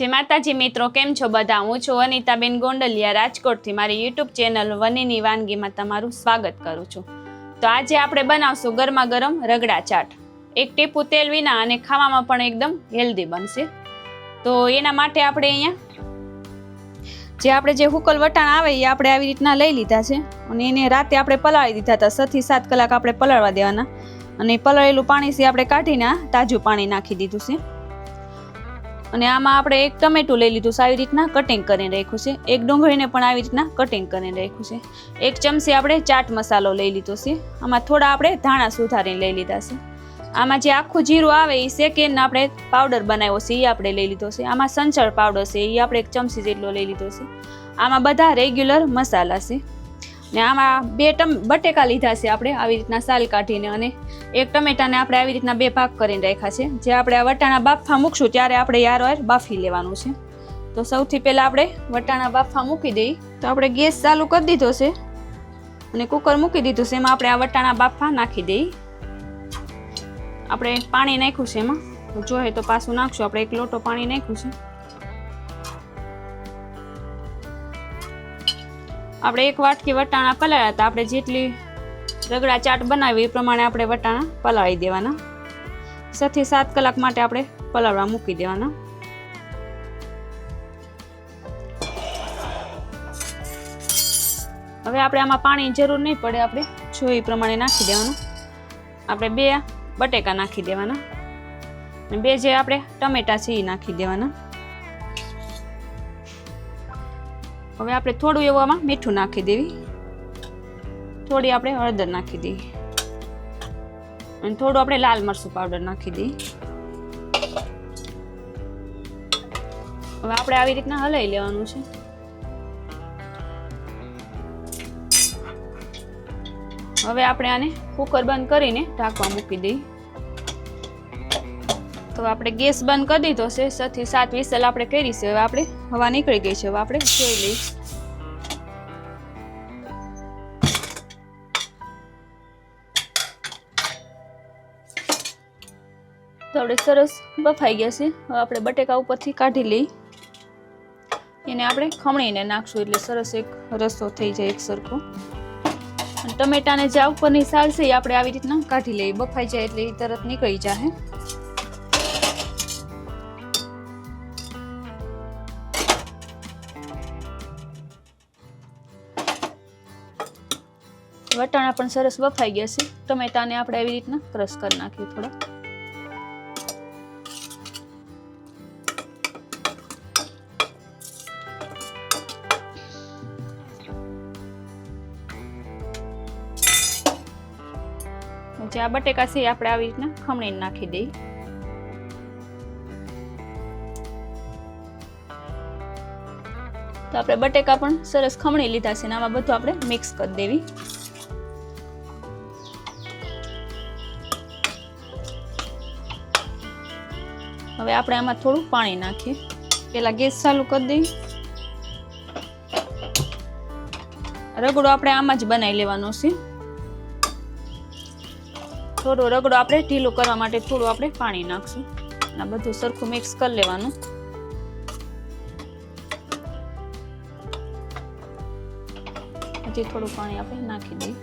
जय माताजी मित्रों, केम छो बधा? हूँ छुं अनिताबेन गोंडलिया राजकोटथी मारी यूट्यूब चेनल वनीनी वानगीमां तमारुं स्वागत करूं छुं। तो आज आपणे बनावशुं गरमा गरम रगड़ा चाट। एक टीपू तेल विना अने खावामां पण एकदम हेल्धी बनशे। तो एना माटे आपणे अहींया जे हुकल वटाणा आवे ए आपणे आवी रीतना लई लीधा छे अने एने राते आपणे पलाળી દીધા હતા। 6 થી 7 કલાક આપણે પલાળવા દેવાના અને પલાળેલું પાણીથી આપણે કાઢીને તાજું પાણી નાખી દીધું છે। અને આમાં આપણે એક ટમેટું લઈ લીધું છે, આવી રીતના કટિંગ કરીને રાખ્યું છે। એક ડુંગળીને પણ આવી રીતના કટિંગ કરીને રાખ્યું છે। એક ચમચી આપણે ચાટ મસાલો લઈ લીધો છે। આમાં થોડા આપણે ધાણા સુધારીને લઈ લીધા છે। આમાં જે આખું જીરું આવે એ શેકીને આપણે પાવડર બનાવ્યો છે એ આપણે લઈ લીધો છે। આમાં સંચળ પાવડર છે એ આપણે એક ચમચી જેટલો લઈ લીધો છે। આમાં બધા રેગ્યુલર મસાલા છે ને આમાં 2 બટેકા લીધા છે આપણે આવી રીતના સાલ કાઢીને અને એક ટમેટાને આપણે આવી રીતના 2 ભાગ કરીને રાખ્યા છે। જે આપણે આ વટાણા બાફવા મૂકશું ત્યારે આપણે યાર બાફી લેવાનું છે। તો સૌથી પહેલા આપણે વટાણા બાફવા મૂકી દઈએ। તો આપણે ગેસ ચાલુ કરી દીધો છે અને કુકર મૂકી દીધું છે। એમાં આપણે આ વટાણા બાફવા નાખી દઈએ। આપણે પાણી નાખ્યું છે, એમાં જોઈએ તો પાછું નાખશું। આપણે એક લોટો પાણી નાખ્યું છે। આપણે એક વાટકી વટાણા પલાળ્યા હતા। આપણે જેટલી રગડા ચાટ બનાવી એ પ્રમાણે આપણે વટાણા પલાળી દેવાના। 6 થી 7 કલાક માટે આપણે પલાળવા મૂકી દેવાના। હવે આપણે આમાં પાણીની જરૂર નહીં પડે, આપણે જોઈએ એ પ્રમાણે નાખી દેવાનું। આપણે 2 બટેકા નાખી દેવાના અને 2 જે આપણે ટમેટા છે એ નાખી દેવાના। હવે આપણે થોડું એવું આમાં મીઠું નાખી દેવી, થોડી આપણે હળદર નાખી દઈએ અને થોડું આપણે લાલ મરચું પાવડર નાખી દઈએ। હવે આપણે આવી રીતના હલાવી લેવાનું છે। હવે આપણે આને કુકર બંધ કરીને ઢાંકવા મૂકી દઈએ। તો આપણે ગેસ બંધ કરી દીધો છે। 6 થી 7 વિસલ આપણે કરી છે। હવે આપણે હવા નીકળી ગઈ છે। હવે આપણે જોઈ લઈએ। તો આપણે સરસ બફાઈ ગયા છે। હવે આપણે બટેકા ઉપરથી કાઢી લઈએ। એને આપણે ખમણીને નાખશું એટલે સરસ એક રસો થઈ જાય એક સરખો। અને ટમેટાને જે ઉપરની સાલ છે એ આપણે આવી રીતના કાઢી લઈએ। બફાઈ જાય એટલે એ તરત નીકળી જાય। વટાણા પણ સરસ બફાઈ ગયા છે। ટમેટાને આપણે આવી રીતના ક્રશ કરી નાખીએ થોડા। જે આ બટેકા છે આપણે આવી રીતના ખમણીને નાખી દઈએ। તો આપણે બટેકા પણ સરસ ખમણી લીધા છે ને આમાં બધું આપણે મિક્સ કરી દેવી। હવે આપણે આમાં થોડું પાણી નાખીએ। પેલા ગેસ ચાલુ કરી દઈએ। રગડો આપણે આમાં જ બનાવી લેવાનો છે। થોડો રગડો આપણે ઢીલો કરવા માટે થોડું આપણે પાણી નાખશું અને બધું સરખું મિક્સ કરી લેવાનું। હજી થોડું પાણી આપણે નાખી દઈએ।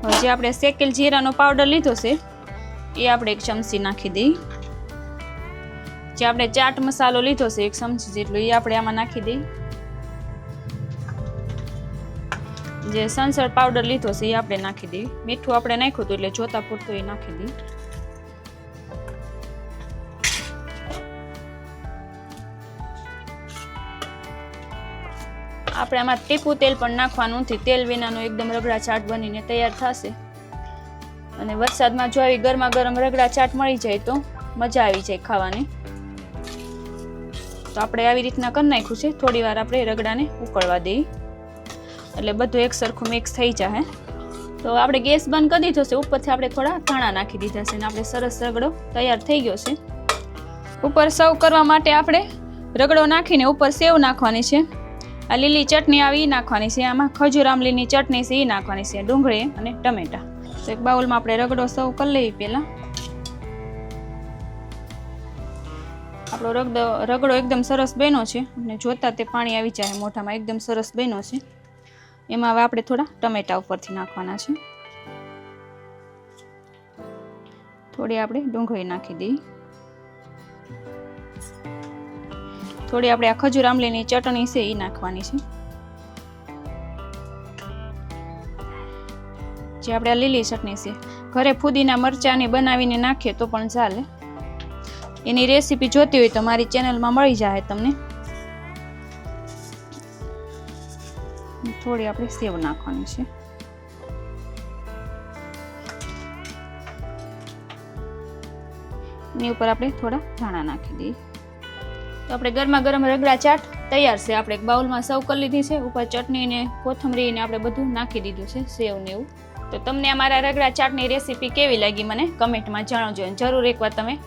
હવે જે આપણે શેકેલ જીરાનો પાવડર લીધો છે એ આપણે 1 ચમચી નાખી દઈએ। જે આપણે ચાટ મસાલો લીધો છે 1 ચમચી જેટલો એ આપણે આમાં નાખી દઈએ। જે સંચળ પાવડર લીધો છે એ આપણે નાખી દઈએ। મીઠું આપણે નાખ્યું હતું એટલે જોતા પૂરતું એ નાખી દઈએ। આપણે આમાં ટીપું તેલ પણ નાખવાનું નથી। તેલ વિનાનો એકદમ રગડા ચાટ બનીને તૈયાર થશે। અને વરસાદમાં જો આવી ગરમા ગરમ રગડા ચાટ મળી જાય તો મજા આવી જાય ખાવાની। તો આપણે આવી રીતના કરી નાખ્યું છે। થોડી વાર આપણે રગડાને ઉકળવા દઈએ એટલે બધું એક સરખું મિક્સ થઈ જાય। તો આપણે ગેસ બંધ કરી દીધો છે। ઉપરથી આપણે થોડા ધાણા નાખી દીધા છે અને આપણે સરસ રગડો તૈયાર થઈ ગયો છે। ઉપર સર્વ કરવા માટે આપણે રગડો નાખીને ઉપર સેવ નાખવાની છે। આ લીલી ચટણી આવી એ નાખવાની છે, આમાં ખજૂર આમલીની ચટણી છે એ નાખવાની છે, ડુંગળી અને ટમેટા. તો એક બાઉલમાં આપણે રગડો સર્વ કરી લઈએ. પહેલાં આપણો રગડો એકદમ સરસ બન્યો છે અને જોતાં તે પાણી આવી જાય મોઢામાં, એકદમ સરસ બન્યો છે. એમાં હવે આપણે થોડા ટમેટા ઉપરથી નાખવાના છે. થોડી આપણે ડુંગળી નાખી દઈએ. થોડી આપણે આ ખજૂર આમલીની ચટણી છે એ નાખવાની છે. જે આપણે આ લીલી ચટણી છે ઘરે ફુદીના મરચાંની બનાવીને નાખીએ તો પણ ચાલે. એની રેસીપી જોતી હોય તો મારી ચેનલમાં મળી જાય તમને. થોડી આપણે સેવ નાખવાની છે. એની ઉપર આપણે થોડા ધાણા નાખી દઈએ. તો આપણે ગરમા ગરમ રગડા ચાટ તૈયાર છે. આપણે એક બાઉલમાં સર્વ કરી લીધી છે. ઉપર ચટણી ને કોથમરી ને આપણે બધું નાખી દીધું છે, સેવ ને એવું. તો તમને અમારા રગડા ચાટની રેસીપી કેવી લાગી મને કમેન્ટમાં જણાવજો. જરૂર એકવાર તમે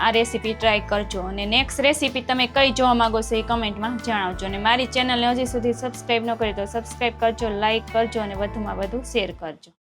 આ રેસીપી ટ્રાય કરજો અને નેક્સ્ટ રેસીપી તમે કઈ જોવા માંગો છો એ કમેન્ટમાં જણાવજો. અને મારી ચેનલને હજી સુધી સબસ્ક્રાઈબ ન કરી તો સબસ્ક્રાઈબ કરજો, લાઈક કરજો અને વધુમાં વધુ શેર કરજો.